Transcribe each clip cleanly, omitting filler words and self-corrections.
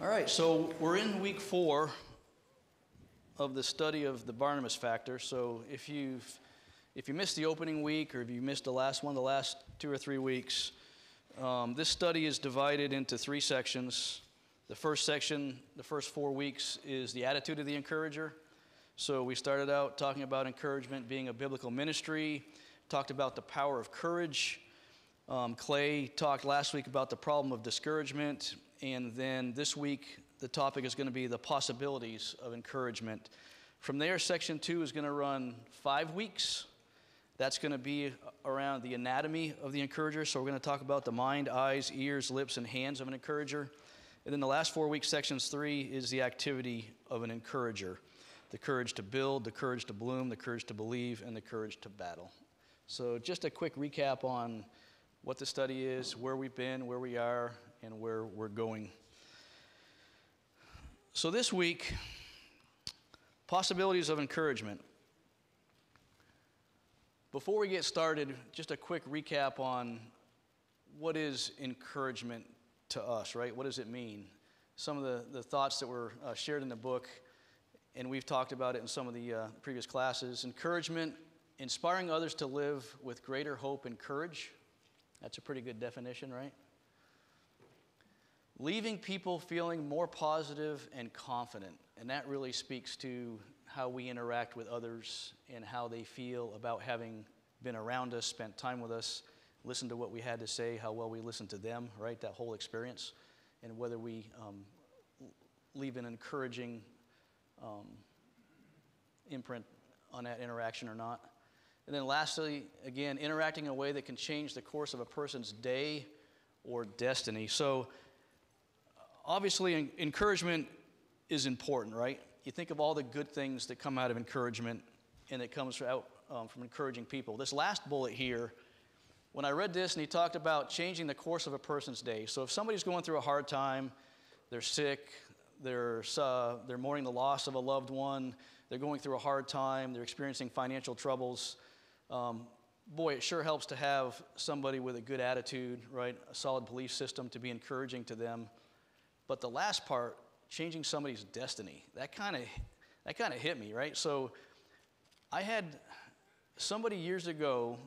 All right, so we're in week 4 of the study of the Barnabas factor. So if you missed the opening week, or if you missed the last 2 or 3 weeks, this study is divided into 3 sections. The first section, the first 4 weeks, is the attitude of the encourager. So we started out talking about encouragement being a biblical ministry, talked about the power of courage. Clay talked last week about the problem of discouragement, and then this week the topic is going to be the possibilities of encouragement. From there, section 2 is going to run 5 weeks. That's going to be around the anatomy of the encourager. So we're going to talk about the mind, eyes, ears, lips, and hands of an encourager. And then the last 4 weeks, sections 3, is the activity of an encourager. The courage to build, the courage to bloom, the courage to believe, and the courage to battle. So just a quick recap on what the study is, where we've been, where we are, and where we're going. So this week, possibilities of encouragement. Before we get started, just a quick recap on what is encouragement to us, right? What does it mean? Some of the thoughts that were shared in the book, and we've talked about it in some of the previous classes. Encouragement, inspiring others to live with greater hope and courage. That's a pretty good definition, right? Leaving people feeling more positive and confident. And that really speaks to how we interact with others and how they feel about having been around us, spent time with us, listened to what we had to say, how well we listened to them, right? That whole experience. And whether we leave an encouraging imprint on that interaction or not. And then lastly, again, interacting in a way that can change the course of a person's day or destiny. So obviously, encouragement is important, right? You think of all the good things that come out of encouragement, and it comes out from encouraging people. This last bullet here, when I read this, and he talked about changing the course of a person's day. So if somebody's going through a hard time, they're sick, they're mourning the loss of a loved one, they're going through a hard time, they're experiencing financial troubles, boy, it sure helps to have somebody with a good attitude, right? A solid belief system to be encouraging to them. But the last part, changing somebody's destiny, that kind of hit me, right? So I had somebody years ago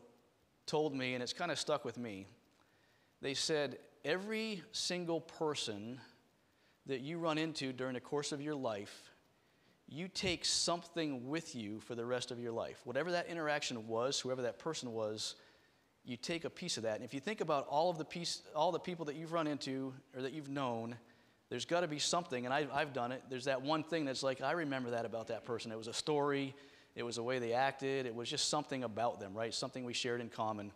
told me, and it's kind of stuck with me. They said, every single person that you run into during the course of your life, you take something with you for the rest of your life. Whatever that interaction was, whoever that person was, you take a piece of that. And if you think about all the people that you've run into or that you've known, there's got to be something, and I've done it. There's that one thing that's like, I remember that about that person. It was a story. It was the way they acted. It was just something about them, right? Something we shared in common.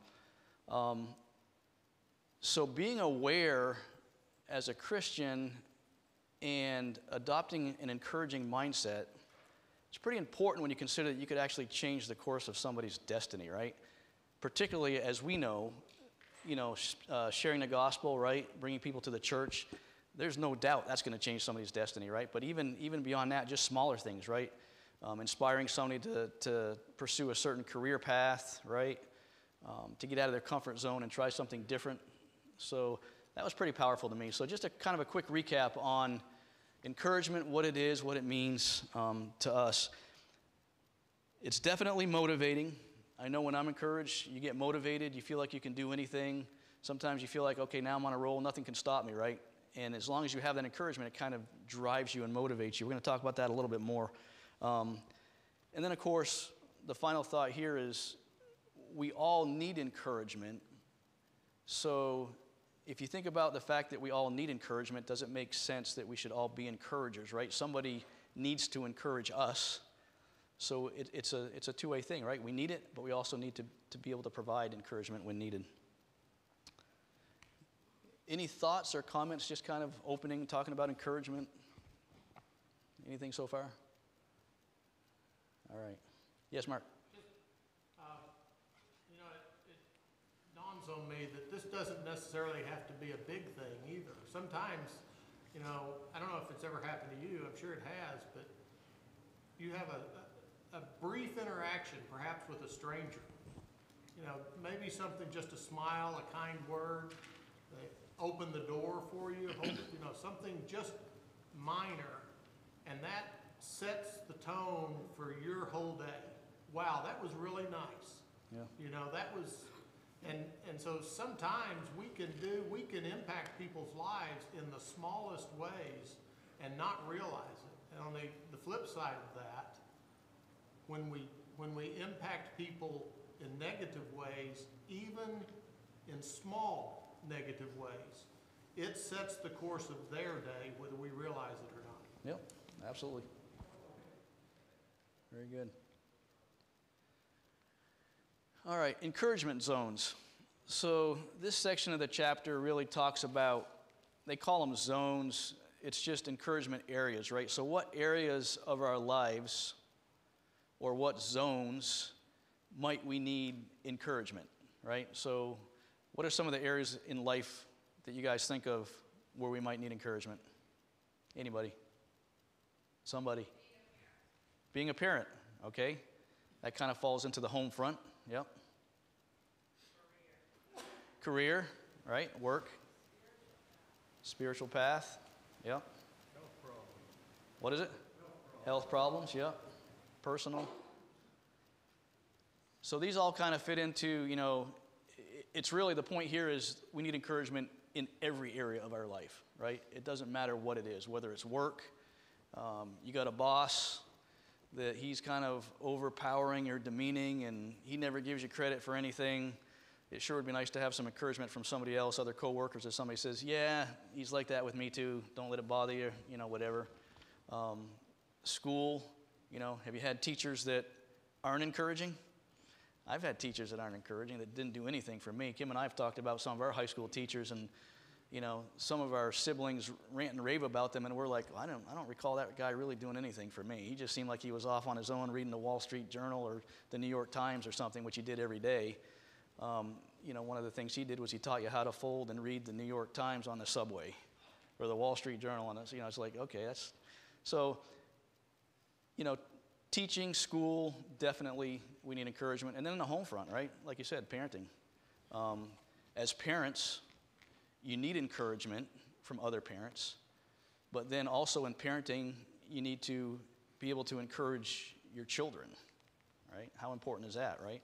So being aware as a Christian and adopting an encouraging mindset, it's pretty important when you consider that you could actually change the course of somebody's destiny, right? Particularly as we know, sharing the gospel, right? Bringing people to the church, there's no doubt that's going to change somebody's destiny, right? But even beyond that, just smaller things, right? Inspiring somebody to pursue a certain career path, right? To get out of their comfort zone and try something different. So that was pretty powerful to me. So just a kind of a quick recap on encouragement, what it is, what it means to us. It's definitely motivating. I know when I'm encouraged, you get motivated. You feel like you can do anything. Sometimes you feel like, okay, now I'm on a roll. Nothing can stop me, right? And as long as you have that encouragement, it kind of drives you and motivates you. We're going to talk about that a little bit more. And then, of course, the final thought here is we all need encouragement. So if you think about the fact that we all need encouragement, does it make sense that we should all be encouragers, right? Somebody needs to encourage us. So it's a two-way thing, right? We need it, but we also need to be able to provide encouragement when needed. Any thoughts or comments, just kind of opening, talking about encouragement? Anything so far? All right. Yes, Mark? Dawns on me that this doesn't necessarily have to be a big thing either. Sometimes, I don't know if it's ever happened to you, I'm sure it has, but you have a brief interaction, perhaps with a stranger. Maybe something, just a smile, a kind word, they open the door for you, something just minor, and that sets the tone for your whole day. Wow, that was really nice. Yeah. You know, that was, and so sometimes we can impact people's lives in the smallest ways and not realize it. And on the flip side of that, when we impact people in negative ways, even in small negative ways, it sets the course of their day, whether we realize it or not. Yep, absolutely. Very good. All right, encouragement zones. So this section of the chapter really talks about, they call them zones. It's just encouragement areas, right? So what areas of our lives or what zones might we need encouragement, right? So what are some of the areas in life that you guys think of where we might need encouragement? Anybody? Somebody? Being a parent, okay. That kind of falls into the home front, yep. Career, right, work. Spiritual path, yep. Health problems. What is it? Health problems, yep. Personal. So these all kind of fit into, you know, it's really the point here is we need encouragement in every area of our life, right? It doesn't matter what it is, whether it's work, you got a boss that he's kind of overpowering or demeaning and he never gives you credit for anything. It sure would be nice to have some encouragement from somebody else, other coworkers, if somebody says, yeah, he's like that with me too, don't let it bother you, you know, whatever. School, you know, have you had teachers that aren't encouraging? I've had teachers that aren't encouraging, that didn't do anything for me. Kim and I have talked about some of our high school teachers, and you know, some of our siblings rant and rave about them, and we're like, well, I don't recall that guy really doing anything for me. He just seemed like he was off on his own reading the Wall Street Journal or the New York Times or something, which he did every day. You know, one of the things he did was he taught you how to fold and read the New York Times on the subway or the Wall Street Journal. And you know, it's like, okay, that's so. You know, teaching, school, definitely we need encouragement. And then in the home front, right? Like you said, parenting. As parents, you need encouragement from other parents. But then also in parenting, you need to be able to encourage your children, right? How important is that, right?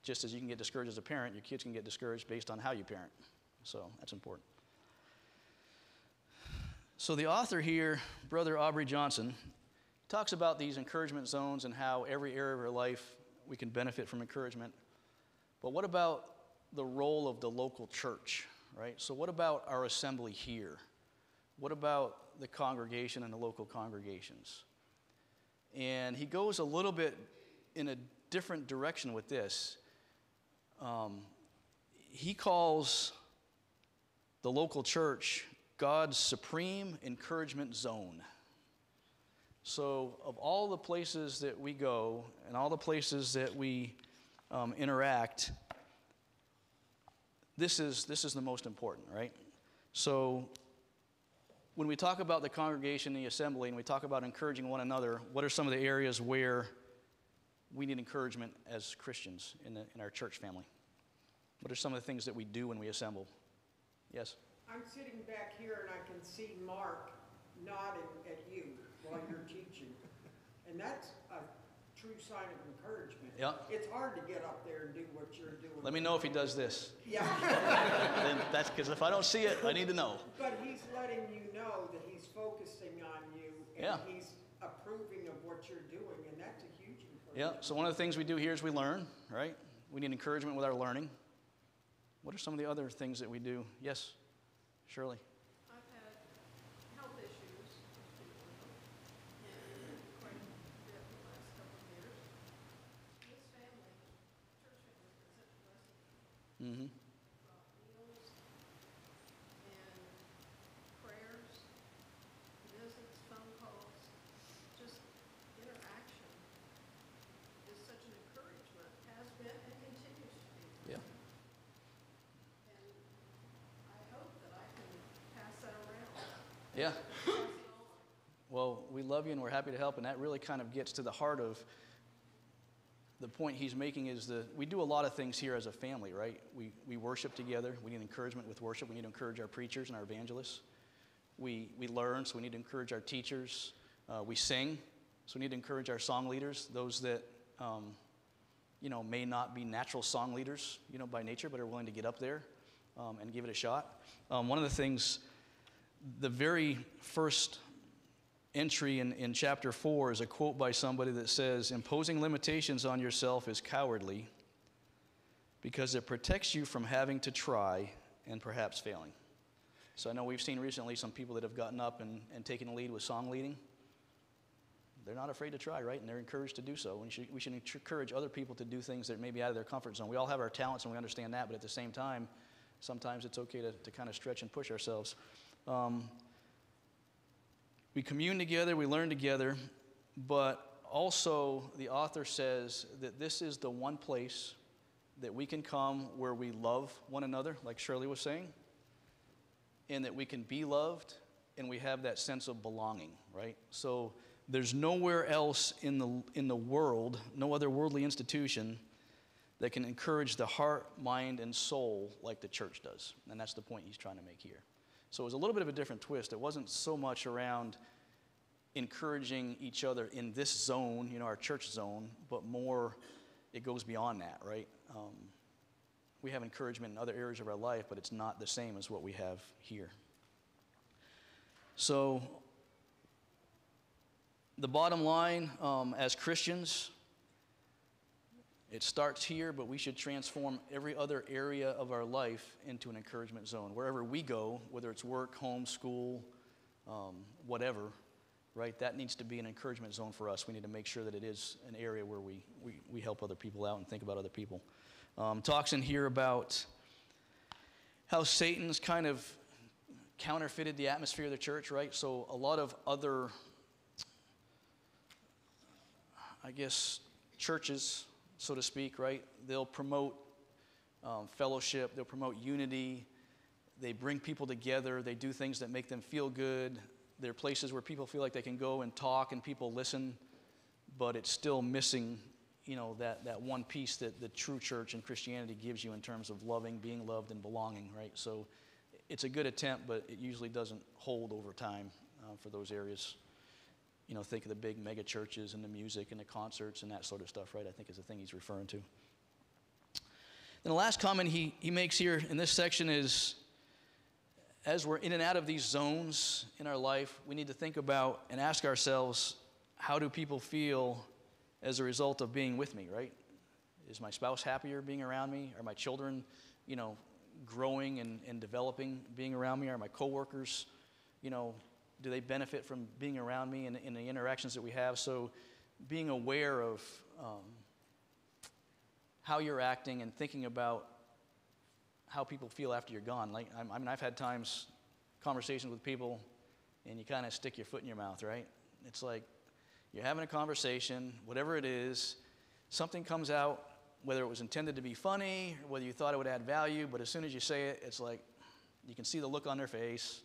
Just as you can get discouraged as a parent, your kids can get discouraged based on how you parent. So that's important. So the author here, Brother Aubrey Johnson, talks about these encouragement zones and how every area of our life we can benefit from encouragement. But what about the role of the local church, right? So what about our assembly here? What about the congregation and the local congregations? And he goes a little bit in a different direction with this. He calls the local church God's supreme encouragement zone. So of all the places that we go and all the places that we interact, this is the most important, right? So when we talk about the congregation, the assembly, and we talk about encouraging one another, what are some of the areas where we need encouragement as Christians in our church family? What are some of the things that we do when we assemble? Yes? I'm sitting back here and I can see Mark nodding at you while you're teaching. And that's a true sign of encouragement. Yeah. It's hard to get up there and do what you're doing. Let me know if he does this. Yeah. Then that's because if I don't see it, I need to know. But he's letting you know that he's focusing on you and Yeah. he's approving of what you're doing, and that's a huge encouragement. Yeah, so one of the things we do here is we learn, right? We need encouragement with our learning. What are some of the other things that we do? Yes, Shirley. I've had health issues, and quite a bit the last couple of years. This family, church family, has been such a blessing. Mm-hmm. Brought meals and prayers, visits, phone calls, just interaction is such an encouragement, has been and continues to be. Yeah. And I hope that I can pass that around. Yeah. Pass it on. Well, we love you and we're happy to help, and that really kind of gets to the heart of the point he's making is we do a lot of things here as a family, right? We worship together. We need encouragement with worship. We need to encourage our preachers and our evangelists. We learn, so we need to encourage our teachers. We sing, so we need to encourage our song leaders, those that, may not be natural song leaders, by nature, but are willing to get up there and give it a shot. One of the things, the very first entry in chapter 4 is a quote by somebody that says, "Imposing limitations on yourself is cowardly because it protects you from having to try and perhaps failing." So I know we've seen recently some people that have gotten up and taken the lead with song leading. They're not afraid to try, right? And they're encouraged to do so. We should encourage other people to do things that may be out of their comfort zone. We all have our talents and we understand that, but at the same time, sometimes it's okay to kind of stretch and push ourselves. We commune together, we learn together, but also the author says that this is the one place that we can come where we love one another, like Shirley was saying, and that we can be loved and we have that sense of belonging, right? So there's nowhere else in the world, no other worldly institution that can encourage the heart, mind, and soul like the church does. And that's the point he's trying to make here. So it was a little bit of a different twist. It wasn't so much around encouraging each other in this zone, our church zone, but more, it goes beyond that, right? We have encouragement in other areas of our life, but it's not the same as what we have here. So the bottom line, as Christians, it starts here, but we should transform every other area of our life into an encouragement zone. Wherever we go, whether it's work, home, school, whatever, right? That needs to be an encouragement zone for us. We need to make sure that it is an area where we help other people out and think about other people. Talks in here about how Satan's kind of counterfeited the atmosphere of the church, right? So a lot of other, churches, so to speak, right? They'll promote fellowship, they'll promote unity, they bring people together, they do things that make them feel good. They're places where people feel like they can go and talk and people listen, but it's still missing, that one piece that the true church and Christianity gives you in terms of loving, being loved, and belonging, right? So it's a good attempt, but it usually doesn't hold over time for those areas. Think of the big mega churches and the music and the concerts and that sort of stuff, right? I think is the thing he's referring to. Then the last comment he makes here in this section is, as we're in and out of these zones in our life, we need to think about and ask ourselves, how do people feel as a result of being with me, right? Is my spouse happier being around me? Are my children, growing and developing being around me? Are my coworkers, do they benefit from being around me and in the interactions that we have? So being aware of how you're acting and thinking about how people feel after you're gone. Like, I've had conversations with people, and you kind of stick your foot in your mouth, right? It's like you're having a conversation, whatever it is, something comes out, whether it was intended to be funny, or whether you thought it would add value, but as soon as you say it, it's like you can see the look on their face.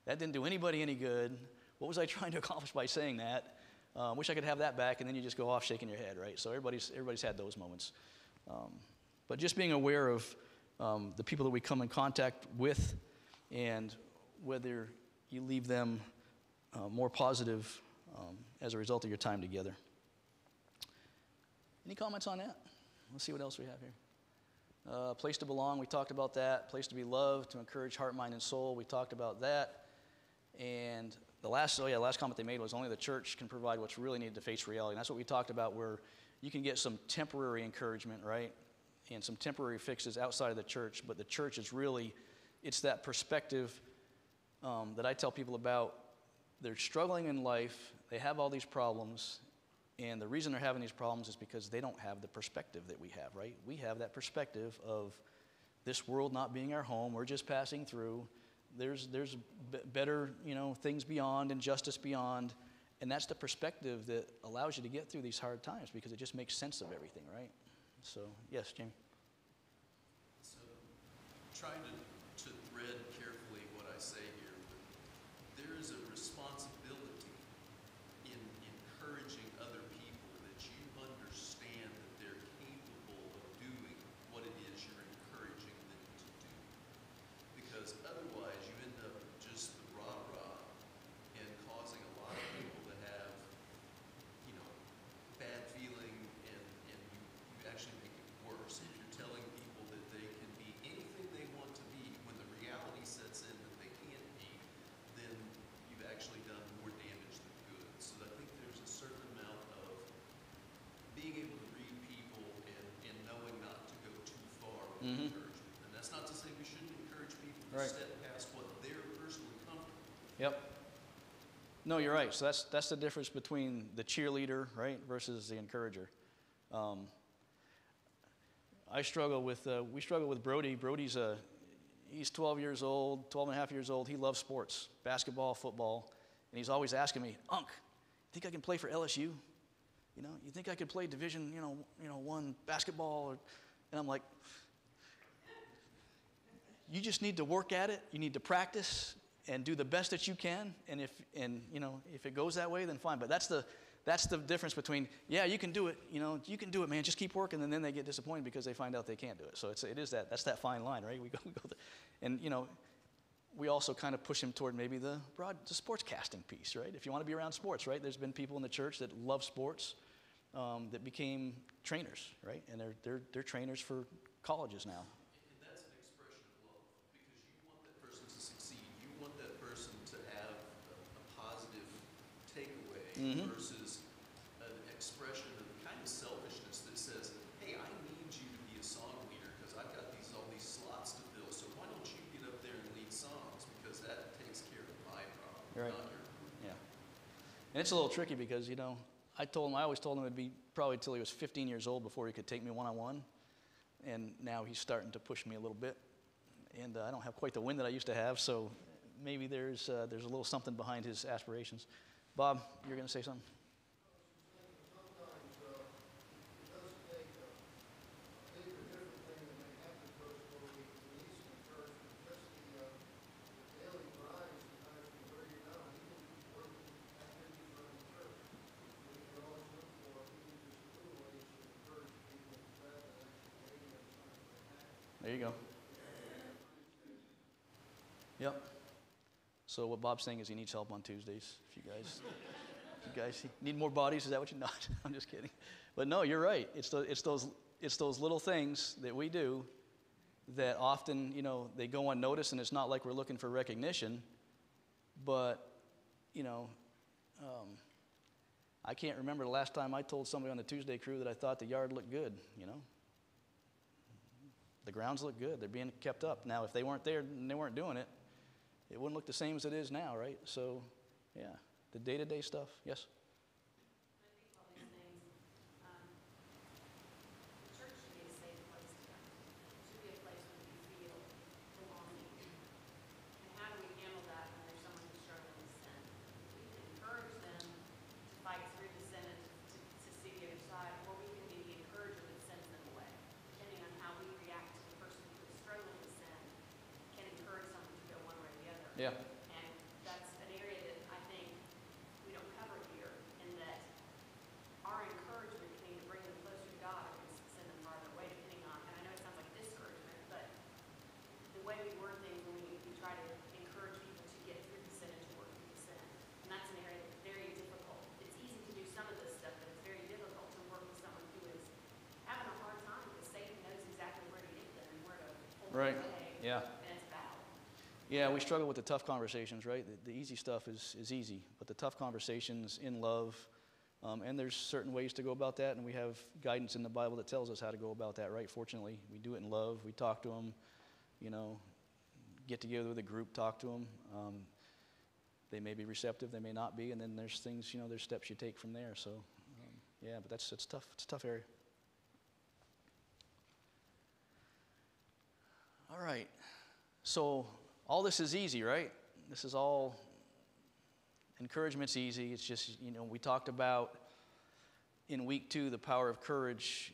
That didn't do anybody any good. What was I trying to accomplish by saying that? Wish I could have that back, and then you just go off shaking your head, right? So everybody's had those moments. But just being aware of the people that we come in contact with, and whether you leave them more positive as a result of your time together. Any comments on that? Let's see what else we have here. Place to belong, we talked about that. Place to be loved, to encourage heart, mind, and soul, we talked about that. And the last comment they made was only the church can provide what's really needed to face reality. And that's what we talked about, where you can get some temporary encouragement, right? And some temporary fixes outside of the church, but the church is really, it's that perspective that I tell people about. They're struggling in life, they have all these problems, and the reason they're having these problems is because they don't have the perspective that we have, right? We have that perspective of this world not being our home, we're just passing through. There's better, things beyond and justice beyond, and that's the perspective that allows you to get through these hard times, because it just makes sense of everything, right? So, yes, Jamie. So, trying to thread carefully what I say here, there is a responsibility in encouraging other people that you understand that they're capable of doing what it is you're encouraging them to do. Because otherwise you end up just the rah-rah Yep. No, you're right. So that's the difference between the cheerleader, right, versus the encourager. We struggle with Brody. He's 12 years old, 12 and a half years old. He loves sports, basketball, football, and he's always asking me, Unc, think I can play for LSU? You know, you think I could play Division, one basketball? And I'm like, you just need to work at it. You need to practice and do the best that you can. And if it goes that way, then fine. But that's the difference between, yeah, you can do it. You can do it, man. Just keep working. And then they get disappointed because they find out they can't do it. So that's that fine line, right? We go and we also kind of push him toward maybe the sportscasting piece, right? If you want to be around sports, right? There's been people in the church that love sports that became trainers, right? And they're trainers for colleges now. And that's an expression of love, because you want that person to succeed. You want that person to have a positive takeaway versus an expression of kind of selfishness that says, hey, I need you to be a song leader because I've got all these slots to fill, so why don't you get up there and lead songs, because that takes care of my problem, Right. not your problem. Yeah. And it's a little tricky because, I always told him it'd be probably till he was 15 years old before he could take me one-on-one. And now he's starting to push me a little bit. And I don't have quite the wind that I used to have, so maybe there's a little something behind his aspirations. Bob, you're going to say something? There you go. Yep. So what Bob's saying is he needs help on Tuesdays. If you guys need more bodies, is that what you're not? I'm just kidding. But no, you're right. It's those little things that we do that often, they go unnoticed, and it's not like we're looking for recognition. But, I can't remember the last time I told somebody on the Tuesday crew that I thought the yard looked good, The grounds look good. They're being kept up. Now, if they weren't there and they weren't doing it, it wouldn't look the same as it is now, right? So, yeah, the day-to-day stuff. Yes? I think all these things, the church should be a safe place to come. It should be a place where you feel belonging. And how do we handle that when there's someone who's struggling with sin? We can encourage them to fight through the sin and to see the other side, or we can be the encourager that sends them away. Depending on how we react to the person who is struggling with sin, can encourage someone to go one way or the other. Yeah. And that's an area that I think we don't cover here, in that our encouragement can either bring them closer to God or can send them farther away, depending on, and I know it sounds like discouragement, but the way we word things when we try to encourage people to get through the sin and to work through the sin. And that's an area that's very difficult. It's easy to do some of this stuff, but it's very difficult to work with someone who is having a hard time, because Satan knows exactly where to get them and where to hold Right. them away. Yeah. And it's battle. Yeah, we struggle with the tough conversations, right? The easy stuff is easy, but the tough conversations in love, and there's certain ways to go about that, and we have guidance in the Bible that tells us how to go about that, right? Fortunately, we do it in love. We talk to them, get together with a group, talk to them. They may be receptive, they may not be, and then there's things, there's steps you take from there. So, yeah, but it's tough. It's a tough area. All right. So all this is easy, right? This is all, encouragement's easy. It's just, we talked about in week 2 the power of courage,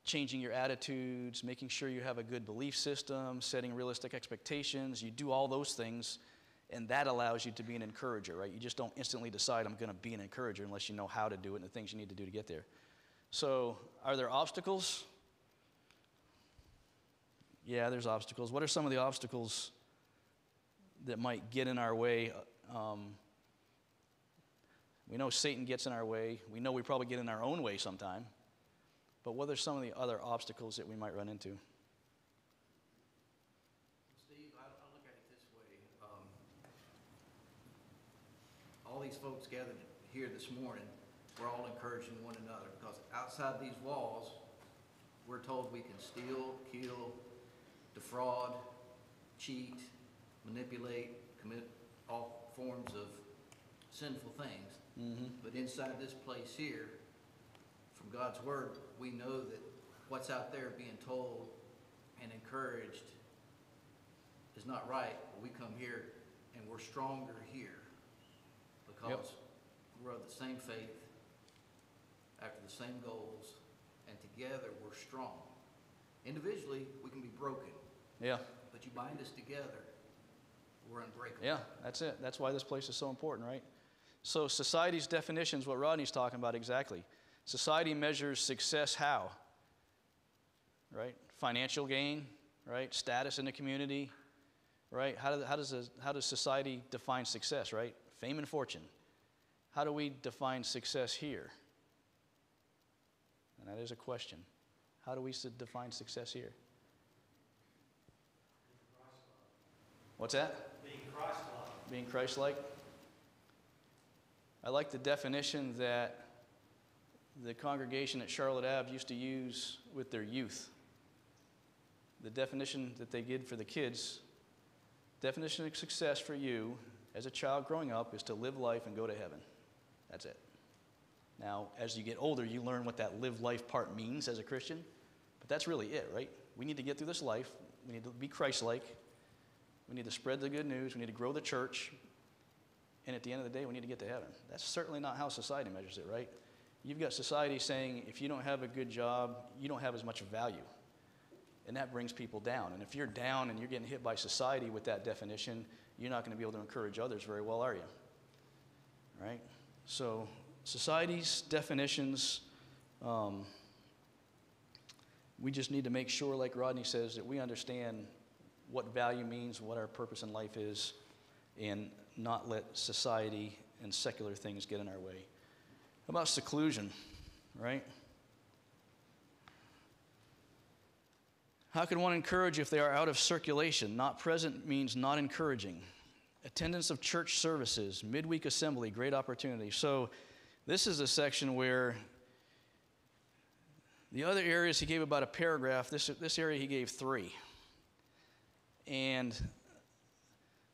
changing your attitudes, making sure you have a good belief system, setting realistic expectations. You do all those things, and that allows you to be an encourager, right? You just don't instantly decide I'm going to be an encourager unless you know how to do it and the things you need to do to get there. So are there obstacles? Yeah, there's obstacles. What are some of the obstacles that might get in our way? We know Satan gets in our way. We know we probably get in our own way sometime. But what are some of the other obstacles that we might run into? Steve, I look at it this way. All these folks gathered here this morning, we're all encouraging one another, because outside these walls, we're told we can steal, kill, defraud, cheat, manipulate, commit all forms of sinful things. Mm-hmm. But inside this place here, from God's Word, we know that what's out there being told and encouraged is not right. We come here and we're stronger here because we're of the same faith, after the same goals, and together we're strong. Individually, we can be broken. Yeah. But you bind us together, we're unbreakable. Yeah, that's it. That's why this place is so important, right? So society's definition is what Rodney's talking about exactly. Society measures success how? Right? Financial gain, right? Status in the community, right? How does society define success, right? Fame and fortune. How do we define success here? And that is a question. How do we define success here? What's that? Being Christ-like. Being Christ-like. I like the definition that the congregation at Charlotte Ave used to use with their youth. The definition that they did for the kids, definition of success for you as a child growing up is to live life and go to heaven. That's it. Now, as you get older, you learn what that live life part means as a Christian, but that's really it, right? We need to get through this life. We need to be Christ-like. We need to spread the good news. We need to grow the church. And at the end of the day, we need to get to heaven. That's certainly not how society measures it, right? You've got society saying if you don't have a good job, you don't have as much value. And that brings people down. And if you're down and you're getting hit by society with that definition, you're not going to be able to encourage others very well, are you? Right? So society's definitions, we just need to make sure, like Rodney says, that we understand what value means, what our purpose in life is, and not let society and secular things get in our way. How about seclusion, right? How can one encourage if they are out of circulation? Not present means not encouraging. Attendance of church services, midweek assembly, great opportunity. So this is a section where the other areas he gave about a paragraph. This area he gave 3. And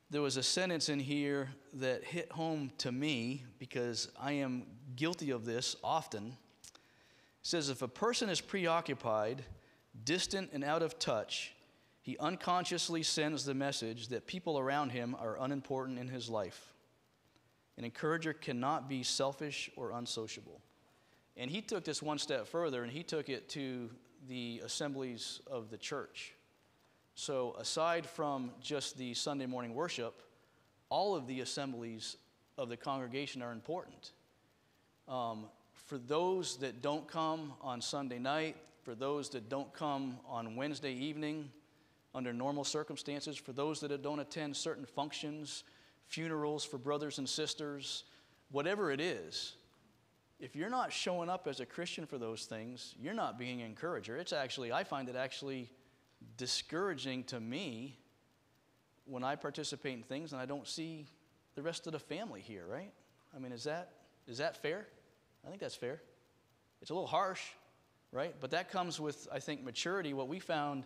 there was a sentence in here that hit home to me because I am guilty of this often. It says, if a person is preoccupied, distant, and out of touch, he unconsciously sends the message that people around him are unimportant in his life. An encourager cannot be selfish or unsociable. And he took this one step further, and he took it to the assemblies of the church. So aside from just the Sunday morning worship, all of the assemblies of the congregation are important. For those that don't come on Sunday night, for those that don't come on Wednesday evening under normal circumstances, for those that don't attend certain functions, funerals for brothers and sisters, whatever it is, if you're not showing up as a Christian for those things, you're not being an encourager. It's actually, I find it actually discouraging to me when I participate in things and I don't see the rest of the family here, right? I mean, is that fair? I think that's fair. It's a little harsh, right? But that comes with, I think, maturity. What we found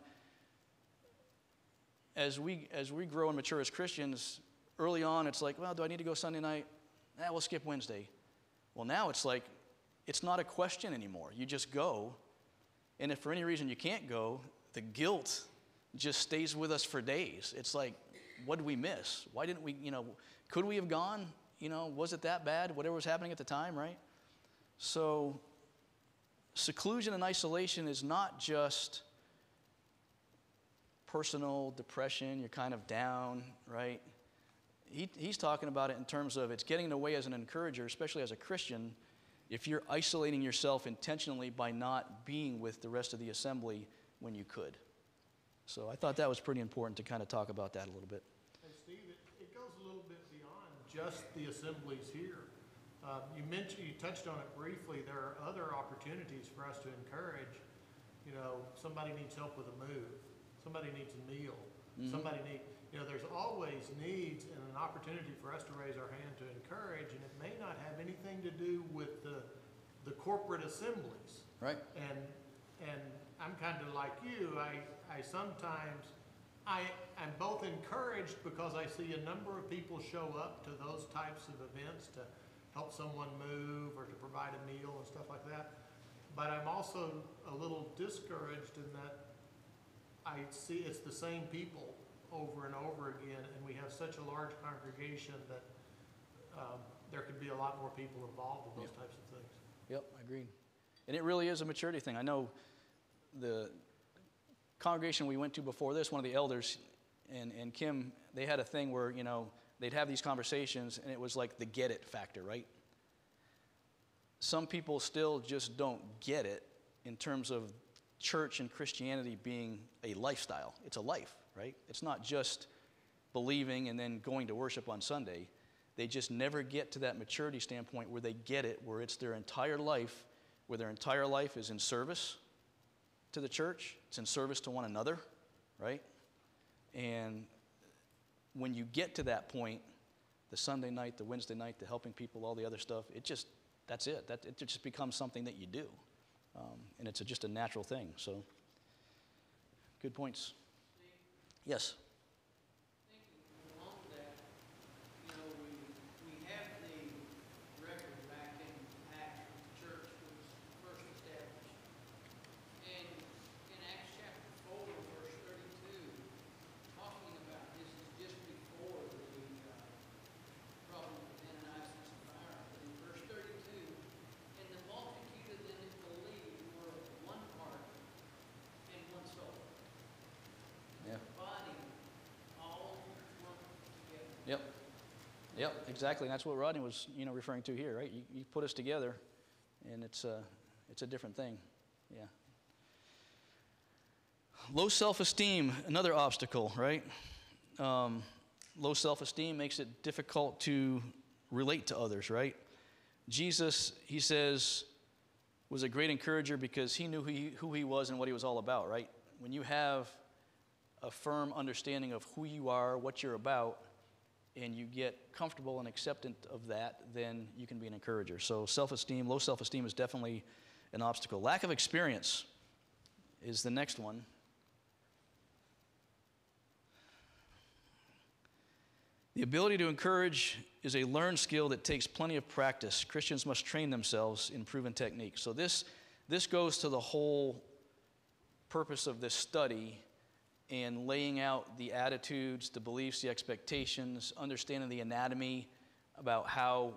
as we grow and mature as Christians, early on it's like, well, do I need to go Sunday night? We'll skip Wednesday. Well, now it's like, it's not a question anymore. You just go. And if for any reason you can't go, the guilt just stays with us for days. It's like, what did we miss? Why didn't we, could we have gone? Was it that bad? Whatever was happening at the time, right? So seclusion and isolation is not just personal depression, you're kind of down, right? He's talking about it in terms of it's getting away as an encourager, especially as a Christian, if you're isolating yourself intentionally by not being with the rest of the assembly when you could. So I thought that was pretty important to kind of talk about that a little bit. And Steve, it goes a little bit beyond just the assemblies here. You touched on it briefly. There are other opportunities for us to encourage. Somebody needs help with a move. Somebody needs a meal. Mm-hmm. There's always needs and an opportunity for us to raise our hand to encourage, and it may not have anything to do with the corporate assemblies. Right. And I'm kind of like you. I sometimes I'm both encouraged because I see a number of people show up to those types of events to help someone move or to provide a meal and stuff like that. But I'm also a little discouraged in that I see it's the same people over and over again, and we have such a large congregation that there could be a lot more people involved in those types of things. Yep, agreed. And it really is a maturity thing. I know the congregation we went to before this, one of the elders and Kim, they had a thing where, you know, they'd have these conversations, and it was like the get it factor, right? Some people still just don't get it in terms of church and Christianity being a lifestyle. It's a life, right? It's not just believing and then going to worship on Sunday. They just never get to that maturity standpoint where they get it, where it's their entire life, where their entire life is in service to the church, it's in service to one another, right? And when you get to that point, the Sunday night, the Wednesday night, the helping people, all the other stuff, that's it. It just becomes something that you do. And it's just a natural thing. So, good points. Yes? Along with that, you know, we have the record back in Acts when the church was first established. And in Acts chapter 4, verse 32, talking about this is just before the problem with Ananias and Sapphira. But in verse 32, and the multitude of them that believed were of one heart and one soul. Yeah. Body all work together. Yep. Yep, exactly. And that's what Rodney was, referring to here, right? You put us together, and it's a different thing. Yeah. Low self-esteem, another obstacle, right? Low self-esteem makes it difficult to relate to others, right? Jesus, he says, was a great encourager because he knew who he was and what he was all about, right? When you have a firm understanding of who you are, what you're about, and you get comfortable and acceptant of that, then you can be an encourager. So self-esteem, low self-esteem is definitely an obstacle. Lack of experience is the next one. The ability to encourage is a learned skill that takes plenty of practice. Christians must train themselves in proven techniques. So this goes to the whole purpose of this study and laying out the attitudes, the beliefs, the expectations, understanding the anatomy about how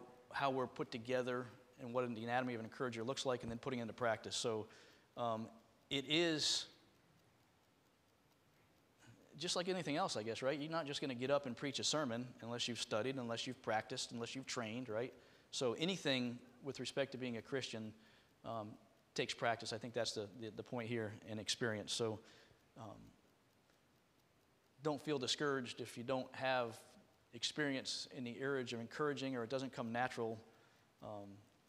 we're put together and what the anatomy of an encourager looks like, and then putting it into practice. So it is just like anything else, I guess, right? You're not just going to get up and preach a sermon unless you've studied, unless you've practiced, unless you've trained, right? So anything with respect to being a Christian takes practice. I think that's the point here, and experience. So don't feel discouraged if you don't have experience in the area of encouraging, or it doesn't come natural.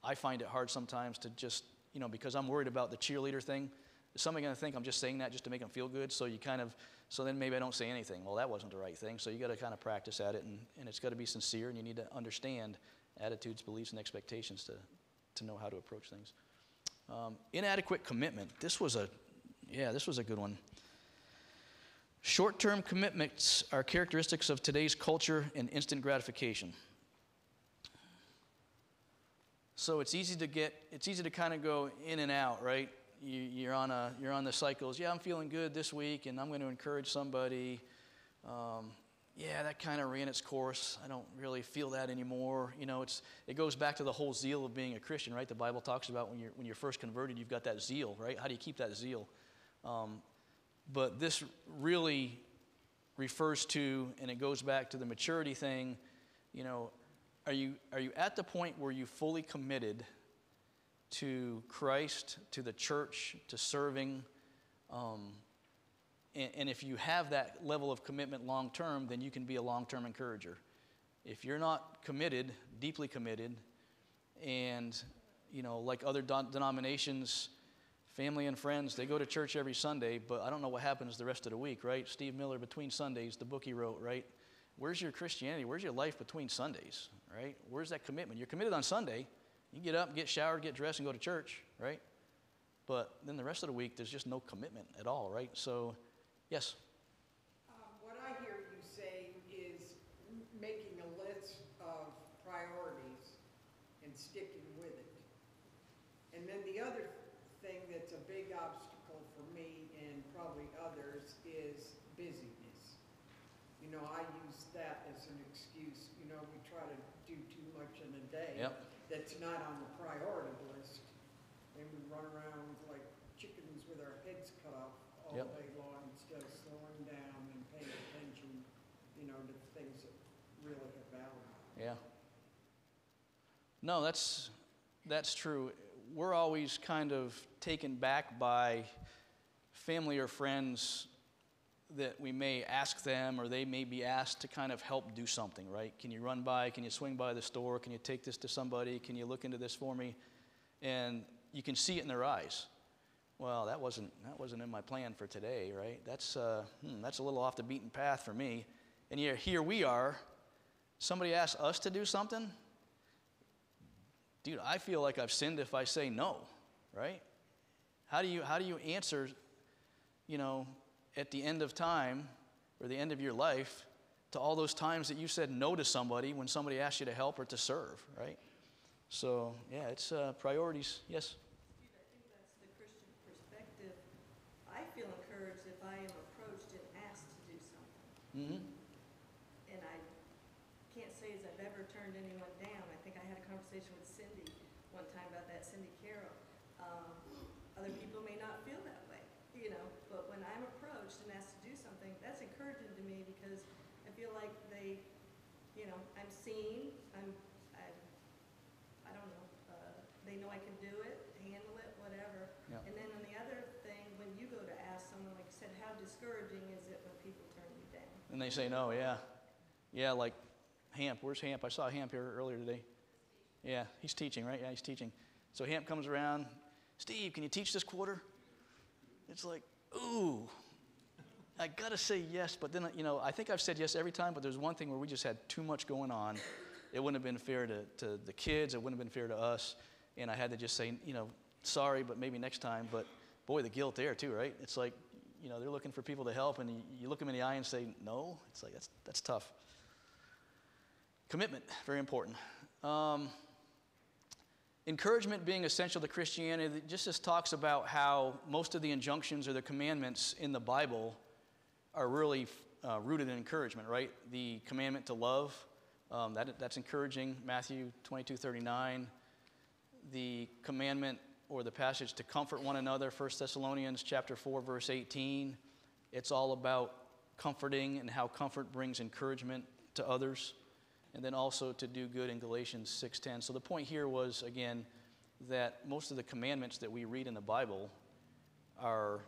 I find it hard sometimes to just, because I'm worried about the cheerleader thing. Is somebody going to think I'm just saying that just to make them feel good? So then maybe I don't say anything. Well, that wasn't the right thing. So you got to kind of practice at it, and it's got to be sincere, and you need to understand attitudes, beliefs, and expectations to know how to approach things. Inadequate commitment. This was a good one. Short-term commitments are characteristics of today's culture and instant gratification. So it's easy to kind of go in and out, right? You're on the cycles. Yeah, I'm feeling good this week, and I'm going to encourage somebody. Yeah, that kind of ran its course. I don't really feel that anymore. It goes back to the whole zeal of being a Christian, right? The Bible talks about when you're first converted, you've got that zeal, right? How do you keep that zeal? But this really refers to, and it goes back to the maturity thing. Are you at the point where you fully committed to Christ, to the church, to serving? And if you have that level of commitment long term, then you can be a long-term encourager. If you're not committed, deeply committed, and like other denominations, family and friends, they go to church every Sunday, but I don't know what happens the rest of the week, right? Steve Miller, Between Sundays, the book he wrote, right? Where's your Christianity? Where's your life between Sundays, right? Where's that commitment? You're committed on Sunday. You get up, get showered, get dressed, and go to church, right? But then the rest of the week, there's just no commitment at all, right? So, yes? sticking with it. And then the other thing that's a big obstacle for me and probably others is busyness. You know, I use that as an excuse. You know, we try to do too much in a day that's not on the priority list. And we run around like chickens with our heads cut off all day long instead of slowing down and paying attention, you know, to the things that really have value. Yeah. No, that's true. We're always kind of taken back by family or friends that we may ask them, or they may be asked to kind of help do something, right? Can you run by? Can you swing by the store? Can you take this to somebody? Can you look into this for me? And you can see it in their eyes. Well, that wasn't in my plan for today, right? That's a little off the beaten path for me. And here we are. Somebody asks us to do something. Dude, I feel like I've sinned if I say no, right? How do you answer, you know, at the end of time or the end of your life to all those times that you said no to somebody when somebody asked you to help or to serve, right? So, yeah, it's priorities. Yes? Steve, I think that's the Christian perspective. I feel encouraged if I am approached and asked to do something. Mm-hmm. And I can't say as I've ever turned anyone down. I think I had a conversation with Cindy one time about that, Cindy Carroll. Other people may not feel that way, you know, but when I'm approached and asked to do something, that's encouraging to me because I feel like they, you know, I'm seen, I don't know, they know I can do it, handle it, whatever. Yeah. And then on the other thing, when you go to ask someone, like you said, how discouraging is it when people turn you down? And they say no, yeah. Yeah, like Hamp. Where's Hamp? I saw Hamp here earlier today. Yeah, he's teaching, right? Yeah, he's teaching. So Hamp comes around, Steve, can you teach this quarter? It's like, ooh, I got to say yes, but then, you know, I think I've said yes every time, but there's one thing where we just had too much going on. It wouldn't have been fair to the kids. It wouldn't have been fair to us. And I had to just say, you know, sorry, but maybe next time. But, boy, the guilt there, too, right? It's like, you know, they're looking for people to help, and you look them in the eye and say, no. It's like, that's tough. Commitment, very important. Encouragement being essential to Christianity just talks about how most of the injunctions or the commandments in the Bible are really rooted in encouragement, right? The commandment to love, that's encouraging, Matthew 22:39. The commandment or the passage to comfort one another, 1 Thessalonians chapter 4, verse 18. It's all about comforting and how comfort brings encouragement to others. And then also to do good in Galatians 6:10. So the point here was, again, that most of the commandments that we read in the Bible are,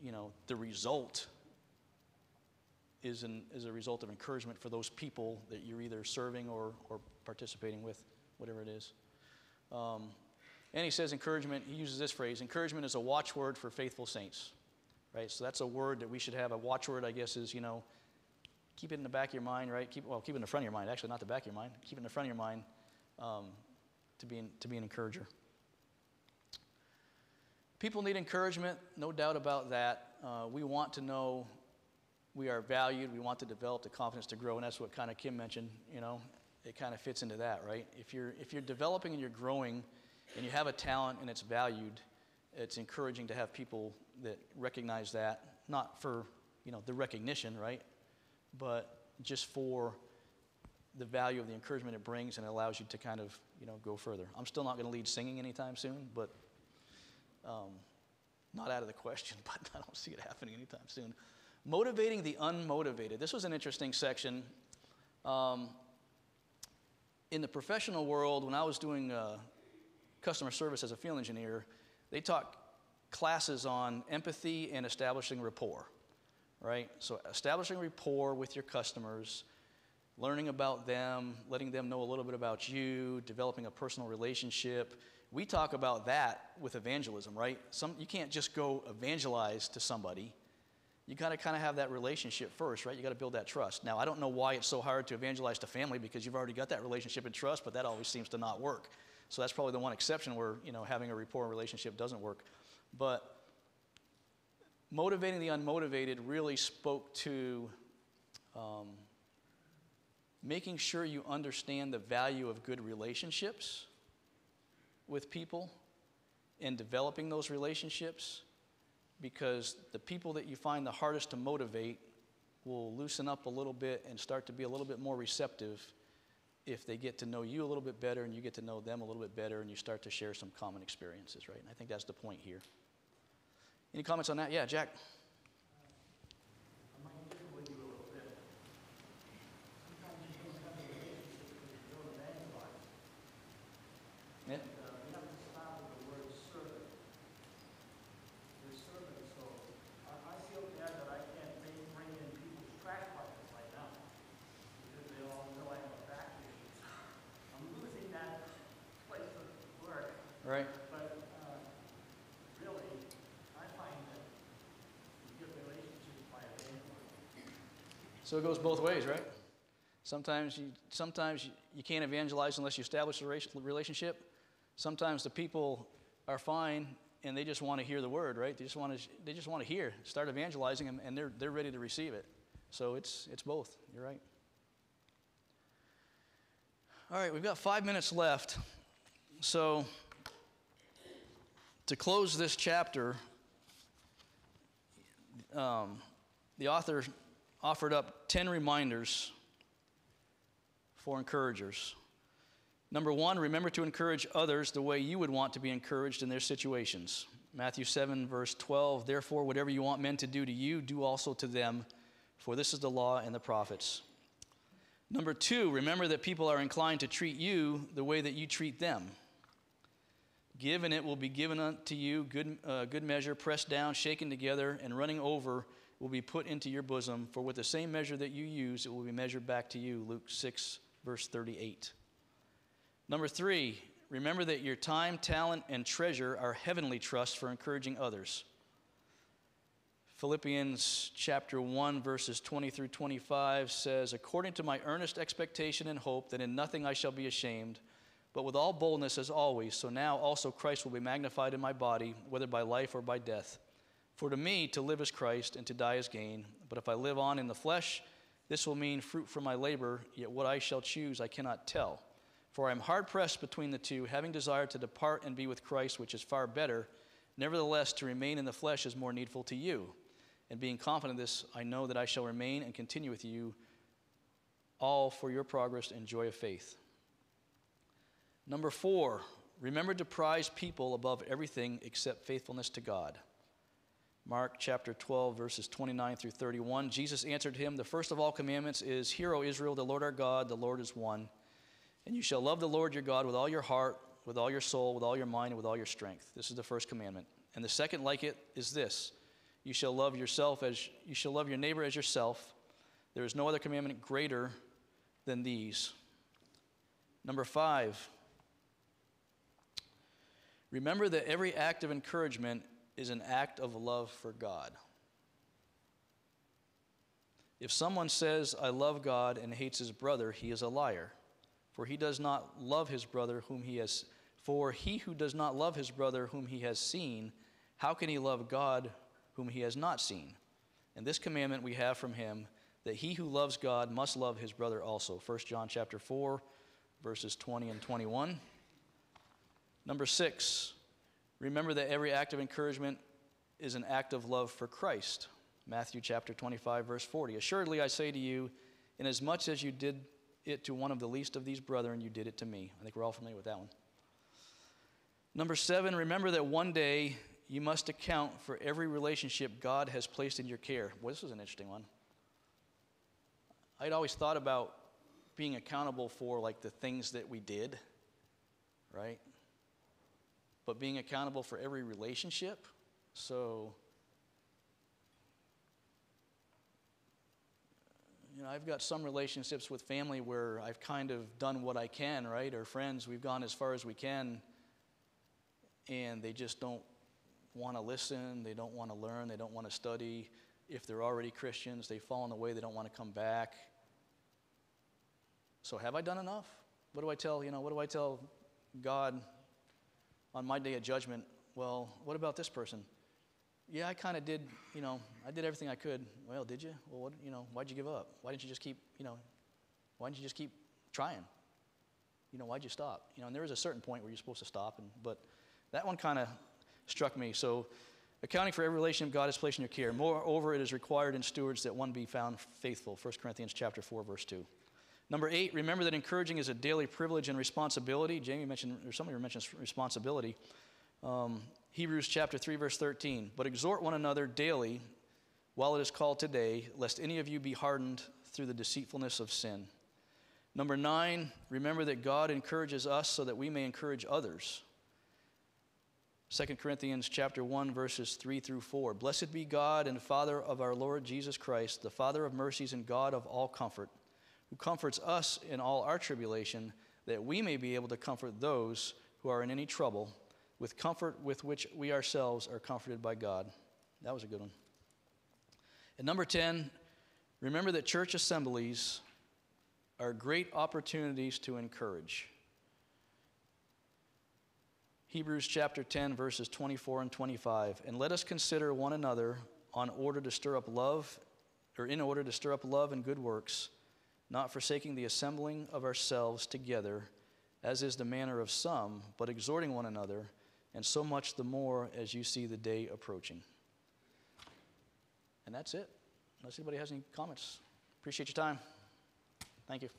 you know, the result is a result of encouragement for those people that you're either serving or participating with, whatever it is. And he says encouragement, he uses this phrase, encouragement is a watchword for faithful saints, right? So that's a word that we should have. A watchword, I guess, is, you know, keep it in the back of your mind, right? Keep it in the front of your mind. Actually, not the back of your mind. Keep it in the front of your mind to be an encourager. People need encouragement, no doubt about that. We want to know we are valued. We want to develop the confidence to grow, and that's what kind of Kim mentioned. You know, it kind of fits into that, right? If you're developing and you're growing, and you have a talent and it's valued, it's encouraging to have people that recognize that, not for, you know, the recognition, right? But just for the value of the encouragement it brings, and it allows you to kind of, you know, go further. I'm still not going to lead singing anytime soon, but not out of the question, but I don't see it happening anytime soon. Motivating the unmotivated. This was an interesting section. In the professional world, when I was doing customer service as a field engineer, they taught classes on empathy and establishing rapport. Right? So establishing rapport with your customers, learning about them, letting them know a little bit about you, developing a personal relationship. We talk about that with evangelism, right? You can't just go evangelize to somebody. You got to kind of have that relationship first, right? You got to build that trust. Now, I don't know why it's so hard to evangelize to family, because you've already got that relationship and trust, but that always seems to not work. So that's probably the one exception where, you know, having a rapport relationship doesn't work. But motivating the unmotivated really spoke to making sure you understand the value of good relationships with people and developing those relationships, because the people that you find the hardest to motivate will loosen up a little bit and start to be a little bit more receptive if they get to know you a little bit better and you get to know them a little bit better and you start to share some common experiences, right? And I think that's the point here. Any comments on that? Yeah, Jack. I might differ with you a little bit. Sometimes you don't have a relationship because you don't evangelize. Yeah. We have to start with the word servant. You're a servant, so I feel bad that I can't bring in people's trash buckets right now because they all know I have a back issue. I'm losing that place of work. Right. But really, I find that you get relationships by evangelizing. So it goes both ways, right? Sometimes you can't evangelize unless you establish a relationship. Sometimes the people are fine and they just want to hear the word, right? They just want to hear. Start evangelizing them, and they're ready to receive it. So it's both. You're right. All right, we've got 5 minutes left. So to close this chapter, the author offered up 10 reminders for encouragers. Number 1, remember to encourage others the way you would want to be encouraged in their situations. Matthew 7, verse 12, therefore, whatever you want men to do to you, do also to them, for this is the law and the prophets. Number 2, remember that people are inclined to treat you the way that you treat them. Give, and it will be given unto you, good measure, pressed down, shaken together, and running over will be put into your bosom. For with the same measure that you use, it will be measured back to you. Luke 6, verse 38. Number 3, remember that your time, talent, and treasure are heavenly trusts for encouraging others. Philippians chapter 1, verses 20 through 25 says, according to my earnest expectation and hope that in nothing I shall be ashamed, but with all boldness as always, so now also Christ will be magnified in my body, whether by life or by death. For to me, to live is Christ, and to die is gain. But if I live on in the flesh, this will mean fruit from my labor, yet what I shall choose I cannot tell. For I am hard-pressed between the two, having desired to depart and be with Christ, which is far better. Nevertheless, to remain in the flesh is more needful to you. And being confident of this, I know that I shall remain and continue with you, all for your progress and joy of faith. Number 4, remember to prize people above everything except faithfulness to God. Mark chapter 12, verses 29 through 31. Jesus answered him, the first of all commandments is, hear, O Israel, the Lord our God, the Lord is one. And you shall love the Lord your God with all your heart, with all your soul, with all your mind, and with all your strength. This is the first commandment. And the second like it is this, you shall love your neighbor as yourself. There is no other commandment greater than these. Number 5, remember that every act of encouragement is an act of love for God. If someone says, I love God, and hates his brother, he is a liar. For he does not love his brother whom he has, for he who does not love his brother whom he has seen, how can he love God whom he has not seen? And this commandment we have from him, that he who loves God must love his brother also. 1 John chapter 4, verses 20 and 21. Number 6, remember that every act of encouragement is an act of love for Christ. Matthew chapter 25, verse 40. Assuredly I say to you, inasmuch as you did it to one of the least of these brethren, you did it to me. I think we're all familiar with that one. Number 7, remember that one day you must account for every relationship God has placed in your care. Boy, this was an interesting one. I'd always thought about being accountable for like the things that we did, right? But being accountable for every relationship. So, I've got some relationships with family where I've kind of done what I can, right? Or friends, we've gone as far as we can, and they just don't want to listen, they don't want to learn, they don't want to study. If they're already Christians, they've fallen away, they don't want to come back. So have I done enough? What do I tell God on my day of judgment? Well, what about this person? Yeah, I kind of did, I did everything I could. Well, did you? Well, why'd you give up? Why didn't you just keep trying? why'd you stop? And there is a certain point where you're supposed to stop, but that one kind of struck me. So, accounting for every relationship God has placed in your care. Moreover, it is required in stewards that one be found faithful. 1 Corinthians chapter 4, verse 2. Number 8, remember that encouraging is a daily privilege and responsibility. Jamie mentioned, or somebody mentioned responsibility. Hebrews chapter 3, verse 13. But exhort one another daily while it is called today, lest any of you be hardened through the deceitfulness of sin. Number 9, remember that God encourages us so that we may encourage others. 2 Corinthians chapter 1, verses 3 through 4. Blessed be God and Father of our Lord Jesus Christ, the Father of mercies and God of all comfort, who comforts us in all our tribulation, that we may be able to comfort those who are in any trouble, with comfort with which we ourselves are comforted by God. That was a good one. And number 10, remember that church assemblies are great opportunities to encourage. Hebrews chapter 10, verses 24 and 25. And let us consider one another in order to stir up love and good works, not forsaking the assembling of ourselves together, as is the manner of some, but exhorting one another, and so much the more as you see the day approaching. And that's it. Unless anybody has any comments. Appreciate your time. Thank you.